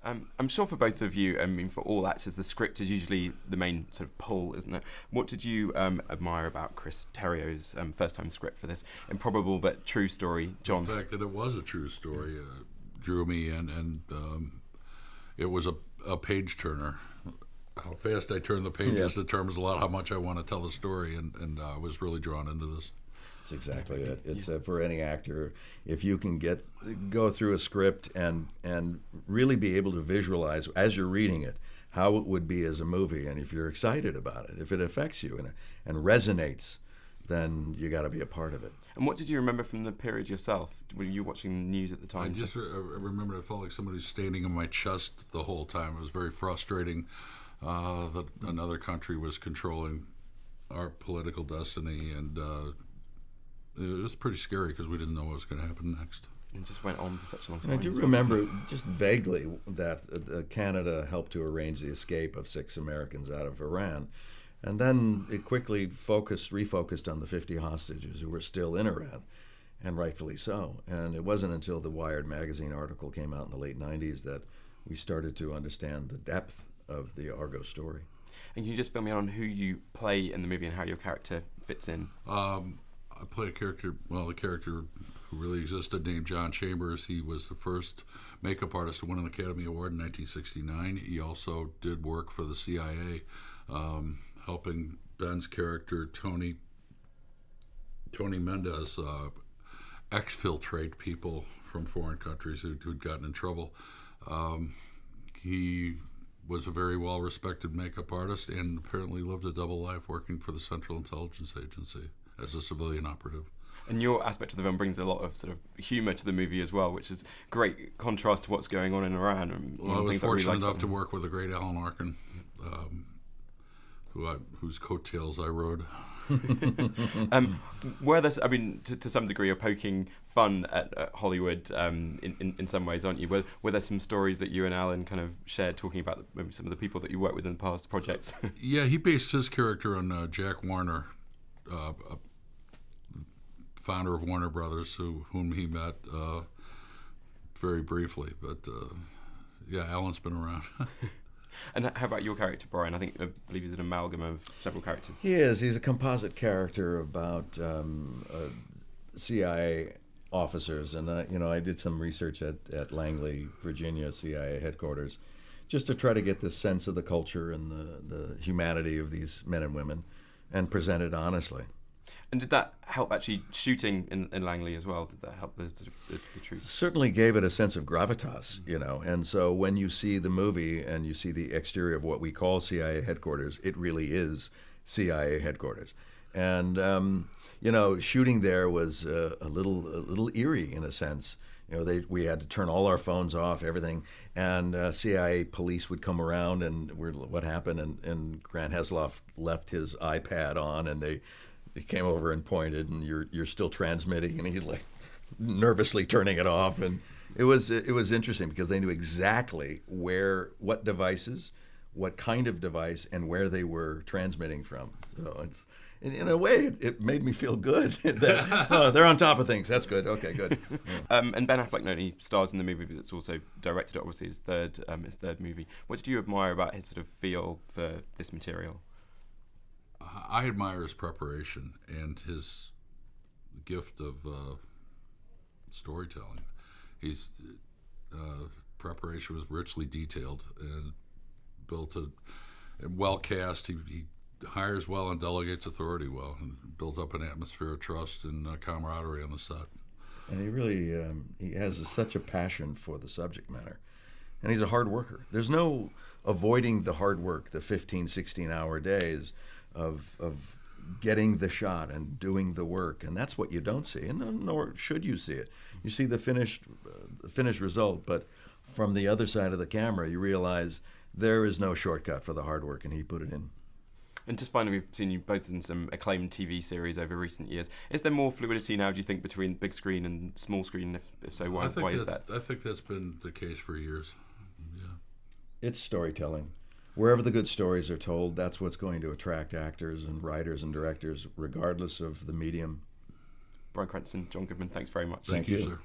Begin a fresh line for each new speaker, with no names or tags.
I'm sure for both of you, I mean, for all actors, the script is usually the main sort of pull, isn't it? What did you admire about Chris Terrio's first-time script for this improbable but true story, John?
The fact that it was a true story drew me in, and it was a page-turner. How fast I turn the pages determines a lot how much I want to tell the story, and I was really drawn into this.
That's exactly it. It's for any actor, if you can go through a script and really be able to visualize as you're reading it how it would be as a movie, and if you're excited about it, if it affects you and resonates, then you got to be a part of it.
And what did you remember from the period yourself? Were you watching the news at the time?
I just remember it felt like somebody was standing on my chest the whole time. It was very frustrating that another country was controlling our political destiny, and it was pretty scary because we didn't know what was going to happen next.
It just went on for such a long time.
I do remember just vaguely that Canada helped to arrange the escape of 6 Americans out of Iran. And then it quickly refocused on the 50 hostages who were still in Iran, and rightfully so. And it wasn't until the Wired magazine article came out in the late 90s that we started to understand the depth of the Argo story.
And can you just fill me on who you play in the movie and how your character fits in?
I play a character who really existed named John Chambers. He was the first makeup artist to win an Academy Award in 1969. He also did work for the CIA, helping Ben's character, Tony Mendez, exfiltrate people from foreign countries who'd gotten in trouble. He was a very well-respected makeup artist and apparently lived a double life working for the Central Intelligence Agency as a civilian operative.
And your aspect of the film brings a lot of sort of humour to the movie as well, which is great contrast to what's going on in Iran. And
I was fortunate enough to work with a great Alan Arkin, whose coattails I rode.
Were there, I mean, to some degree, you're poking fun at Hollywood in some ways, aren't you? Were there some stories that you and Alan kind of shared talking about maybe some of the people that you worked with in past projects?
Yeah, he based his character on Jack Warner, founder of Warner Brothers, whom he met very briefly. But yeah, Alan's been around.
And how about your character, Bryan? I believe he's an amalgam of several characters.
He is. He's a composite character about CIA officers. And, I did some research at Langley, Virginia, CIA headquarters, just to try to get this sense of the culture and the humanity of these men and women and present it honestly.
And did that help actually shooting in Langley as well? Did that help the truth?
Certainly gave it a sense of gravitas, And so when you see the movie and you see the exterior of what we call CIA headquarters, it really is CIA headquarters. And, shooting there was a little eerie in a sense. We had to turn all our phones off, everything, and CIA police would come around and what happened? And Grant Heslov left his iPad on, and they came over and pointed, and you're still transmitting, and he's like nervously turning it off, and it was interesting because they knew exactly what devices, what kind of device, and where they were transmitting from. So it's in a way it made me feel good that they're on top of things. That's good. Okay, good. Yeah.
And Ben Affleck not only stars in the movie, but it's also directed, obviously, his third movie. What did you admire about his sort of feel for this material?
I admire his preparation and his gift of storytelling. His preparation was richly detailed and built well cast. He hires well and delegates authority well, and built up an atmosphere of trust and camaraderie on the set.
And he really he has such a passion for the subject matter. And he's a hard worker. There's no avoiding the hard work, the 15, 16-hour days of getting the shot and doing the work, and that's what you don't see, and nor should you see it. You see the finished result, but from the other side of the camera, you realize there is no shortcut for the hard work, and he put it in.
And just finally, we've seen you both in some acclaimed TV series over recent years. Is there more fluidity now, do you think, between big screen and small screen? If so, why is that?
I think that's been the case for years. Yeah.
It's storytelling. Wherever the good stories are told, that's what's going to attract actors and writers and directors, regardless of the medium.
Bryan Cranston, John Goodman, thanks very much.
Thank you, sir.